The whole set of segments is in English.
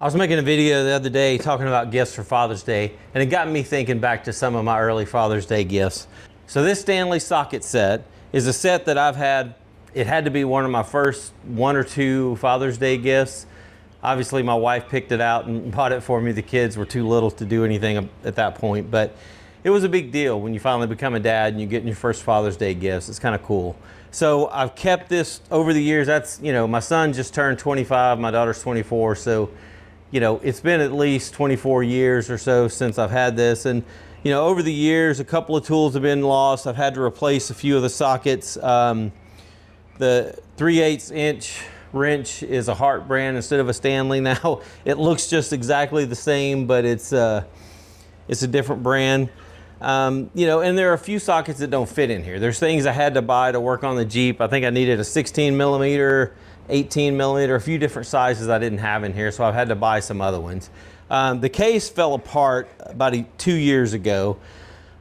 I was making a video the other day talking about gifts for Father's Day, and it got me thinking back to some of my early Father's Day gifts. So this Stanley socket set is a set that I've had. It had to be one of my first 1 or 2 Father's Day gifts. Obviously my wife picked it out and bought it for me. The kids were too little to do anything at that point, but it was a big deal when you finally become a dad and you get your first Father's Day gifts. It's kind of cool. So I've kept this over the years. That's, you know, my son just turned 25, my daughter's 24, so you know, it's been at least 24 years or so since I've had this. And, you know, over the years, a couple of tools have been lost. I've had to replace a few of the sockets. The 3/8 inch wrench is a Hart brand instead of a Stanley now. It looks just exactly the same, but it's a different brand. You know, and there are a few sockets that don't fit in here. There's things I had to buy to work on the Jeep. I think I needed a 16 millimeter, 18 millimeter, a few different sizes I didn't have in here, so I've had to buy some other ones. The case fell apart about 2 years ago.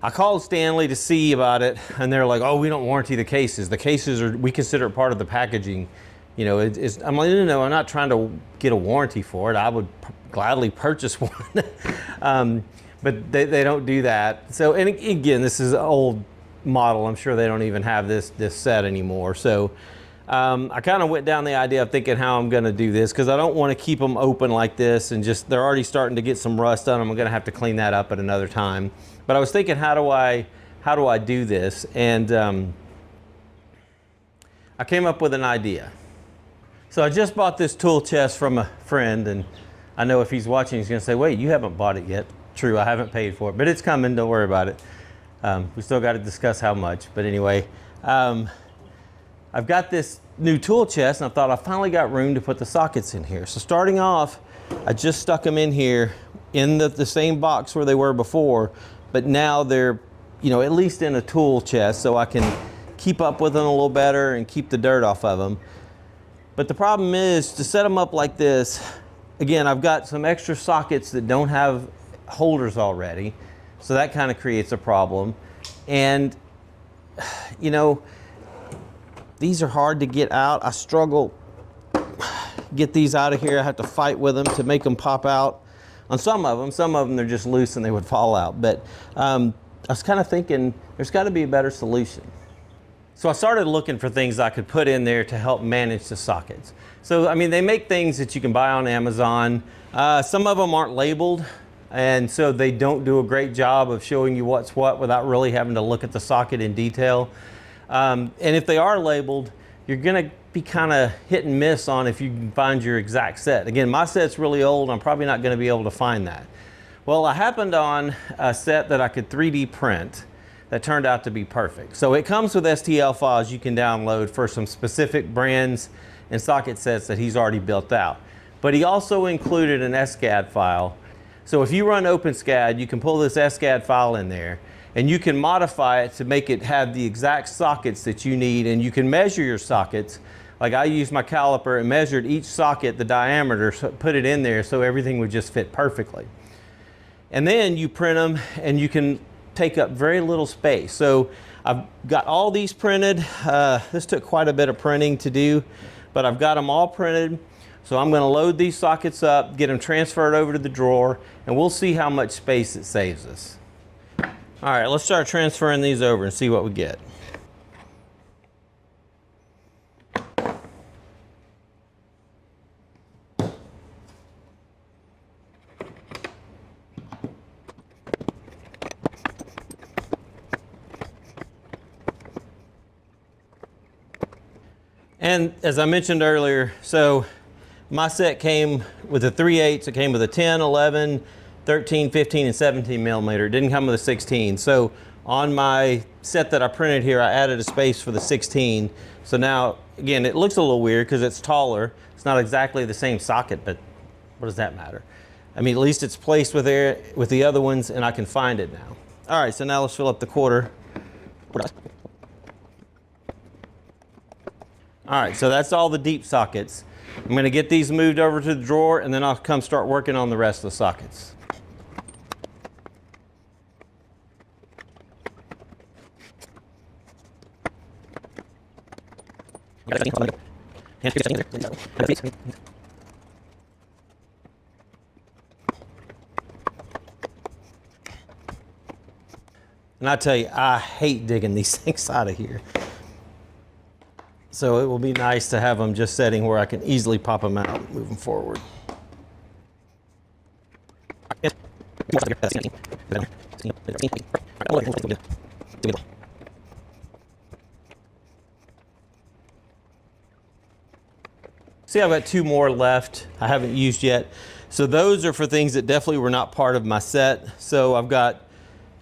I called Stanley to see about it, and they're like, oh, we don't warranty the cases. The cases are, we consider it part of the packaging. You know, I'm like, no, I'm not trying to get a warranty for it. I would gladly purchase one. But they don't do that. So, and again, this is an old model. I'm sure they don't even have this set anymore. So I kind of went down the idea of thinking how I'm gonna do this, because I don't want to keep them open like this and just, they're already starting to get some rust on them. I'm gonna have to clean that up at another time. But I was thinking, how do I do this? And I came up with an idea. So I just bought this tool chest from a friend, and I know if he's watching, he's gonna say, wait, you haven't bought it yet. True, I haven't paid for it, but it's coming, don't worry about it. We still got to discuss how much, but anyway. I've got this new tool chest, and I thought I finally got room to put the sockets in here. So starting off, I just stuck them in here in the same box where they were before, but now they're, you know, at least in a tool chest, so I can keep up with them a little better and keep the dirt off of them. But the problem is, to set them up like this, again, I've got some extra sockets that don't have holders already, so that kind of creates a problem. And you know, these are hard to get out. I struggle get these out of here. I have to fight with them to make them pop out. On some of them they're just loose and they would fall out. But I was kind of thinking there's got to be a better solution. So I started looking for things I could put in there to help manage the sockets. So I mean, they make things that you can buy on Amazon. Some of them aren't labeled, and so they don't do a great job of showing you what's what without really having to look at the socket in detail. And if they are labeled, you're gonna be kind of hit and miss on if you can find your exact set. Again, my set's really old, I'm probably not gonna be able to find that. Well, I happened on a set that I could 3D print that turned out to be perfect. So it comes with STL files you can download for some specific brands and socket sets that he's already built out. But he also included an SCAD file. So if you run OpenSCAD, you can pull this SCAD file in there, and you can modify it to make it have the exact sockets that you need, and you can measure your sockets. Like I used my caliper and measured each socket, the diameter, so put it in there so everything would just fit perfectly. And then you print them, and you can take up very little space. So I've got all these printed. This took quite a bit of printing to do, but I've got them all printed. So I'm gonna load these sockets up, get them transferred over to the drawer, and we'll see how much space it saves us. All right, let's start transferring these over and see what we get. And as I mentioned earlier, so my set came with a 3/8, it came with a 10, 11, 13, 15, and 17 millimeter. It didn't come with a 16. So on my set that I printed here, I added a space for the 16. So now, again, it looks a little weird because it's taller. It's not exactly the same socket, but what does that matter? I mean, at least it's placed with the other ones, and I can find it now. All right, so now let's fill up the quarter. All right, so that's all the deep sockets. I'm gonna get these moved over to the drawer, and then I'll come start working on the rest of the sockets. And I tell you, I hate digging these things out of here. So it will be nice to have them just setting where I can easily pop them out moving forward. See, I've got 2 more left I haven't used yet. So those are for things that definitely were not part of my set. So I've got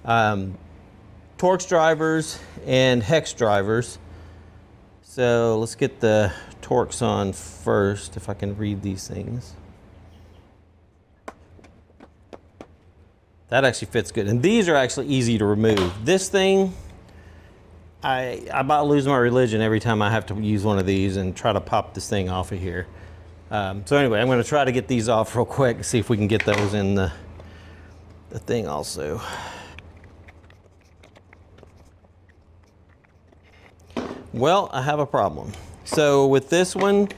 Torx drivers and hex drivers. So let's get the Torx on first, if I can read these things. That actually fits good. And these are actually easy to remove. This thing, I about lose my religion every time I have to use one of these and try to pop this thing off of here. So anyway, I'm going to try to get these off real quick and see if we can get those in the thing also. Well, I have a problem. So with this one,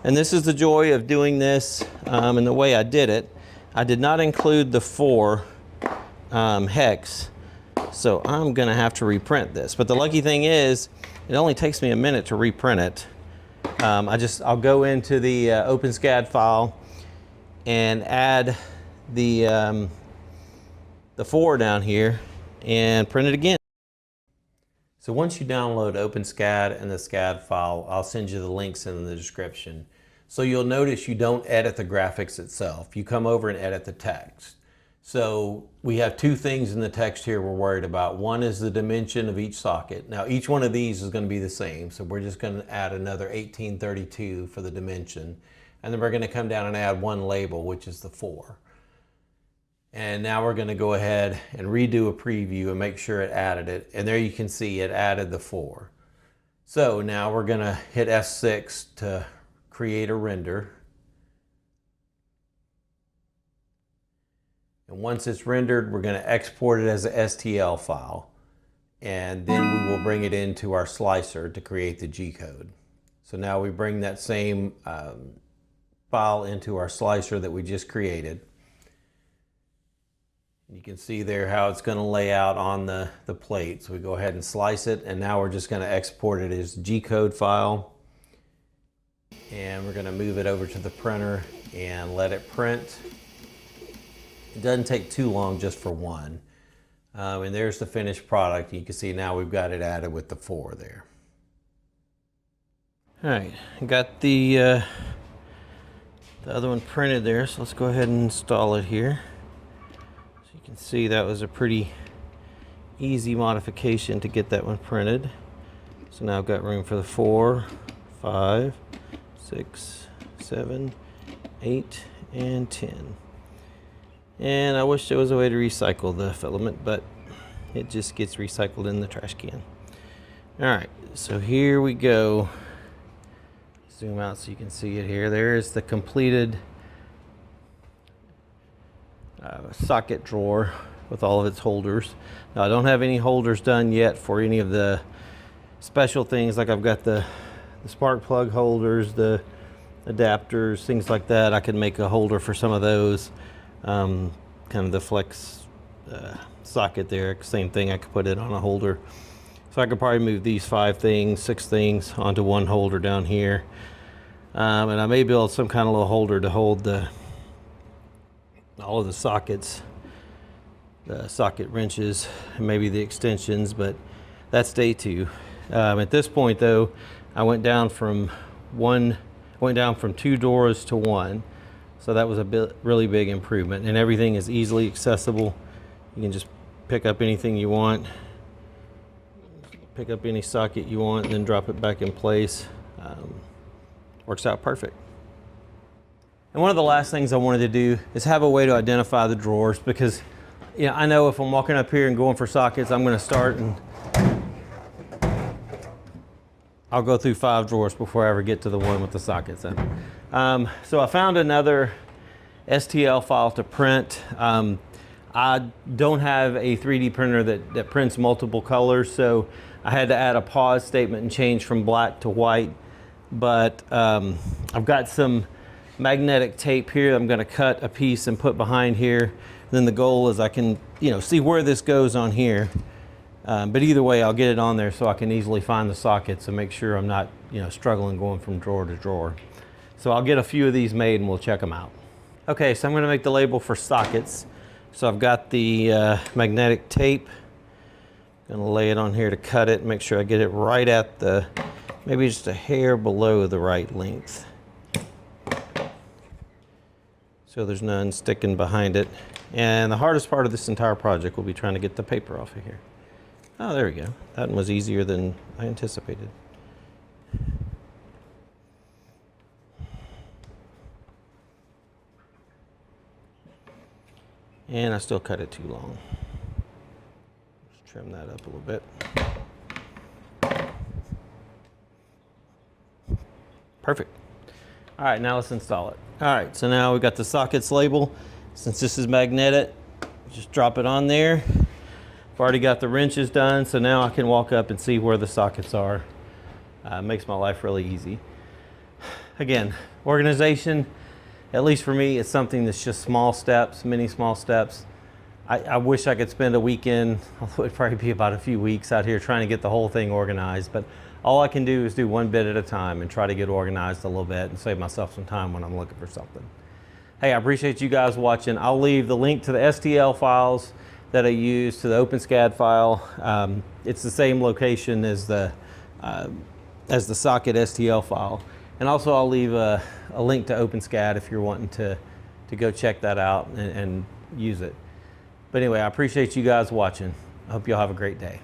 and this is the joy of doing this and the way I did it, I did not include the 4 hex. So I'm gonna have to reprint this. But the lucky thing is, it only takes me a minute to reprint it. I'll go into the OpenSCAD file and add the 4 down here and print it again. So once you download OpenSCAD and the SCAD file, I'll send you the links in the description. So you'll notice you don't edit the graphics itself. You come over and edit the text. So we have 2 things in the text here we're worried about. One is the dimension of each socket. Now each one of these is going to be the same, so we're just going to add another 1832 for the dimension. And then we're going to come down and add 1 label, which is the 4. And now we're going to go ahead and redo a preview and make sure it added it. And there you can see it added the 4. So now we're going to hit F6 to create a render. And once it's rendered, we're going to export it as a STL file. And then we will bring it into our slicer to create the G-code. So now we bring that same file into our slicer that we just created. You can see there how it's going to lay out on the plate. So we go ahead and slice it, and now we're just going to export it as G-code file. And we're going to move it over to the printer and let it print. It doesn't take too long just for one. And there's the finished product. You can see now we've got it added with the 4 there. All right, got the other one printed there, so let's go ahead and install it here. So you can see that was a pretty easy modification to get that one printed. So now I've got room for the 4, 5, 6, 7, 8, and 10. And I wish there was a way to recycle the filament, but it just gets recycled in the trash can. All right, so here we go. Zoom out so you can see it here. There's the completed socket drawer with all of its holders. Now I don't have any holders done yet for any of the special things, like I've got the spark plug holders, the adapters, things like that. I could make a holder for some of those. Kind of the flex socket there, same thing, I could put it on a holder. So I could probably move these 5 things, 6 things onto one holder down here. And I may build some kind of little holder to hold all of the sockets, the socket wrenches, and maybe the extensions, but that's day 2. At this point though, I went down from 2 doors to 1. So that was a really big improvement, and everything is easily accessible. You can just pick up anything you want, pick up any socket you want, and then drop it back in place. Works out perfect. And one of the last things I wanted to do is have a way to identify the drawers, because I know if I'm walking up here and going for sockets, I'm going to start and I'll go through 5 drawers before I ever get to the one with the sockets in it. So I found another STL file to print. I don't have a 3D printer that prints multiple colors, so I had to add a pause statement and change from black to white. But I've got some magnetic tape here. I'm going to cut a piece and put behind here. Then the goal is I can see where this goes on here. But either way, I'll get it on there so I can easily find the sockets and make sure I'm not, struggling going from drawer to drawer. So I'll get a few of these made and we'll check them out. Okay, so I'm going to make the label for sockets. So I've got the magnetic tape. I'm going to lay it on here to cut it, make sure I get it right at the, maybe just a hair below the right length. So there's none sticking behind it. And the hardest part of this entire project will be trying to get the paper off of here. Oh, there we go. That one was easier than I anticipated. And I still cut it too long. Just trim that up a little bit. Perfect. All right, now let's install it. All right, so now we've got the sockets label. Since this is magnetic, just drop it on there. I've already got the wrenches done, so now I can walk up and see where the sockets are. Makes my life really easy. Again, organization, at least for me, it's something that's just small steps, many small steps. I wish I could spend a weekend, although it'd probably be about a few weeks out here trying to get the whole thing organized, but all I can do is do one bit at a time and try to get organized a little bit and save myself some time when I'm looking for something. Hey, I appreciate you guys watching. I'll leave the link to the STL files that I use, to the OpenSCAD file. It's the same location as the socket STL file. And also I'll leave a link to OpenSCAD if you're wanting to go check that out and use it. But anyway, I appreciate you guys watching. I hope y'all have a great day.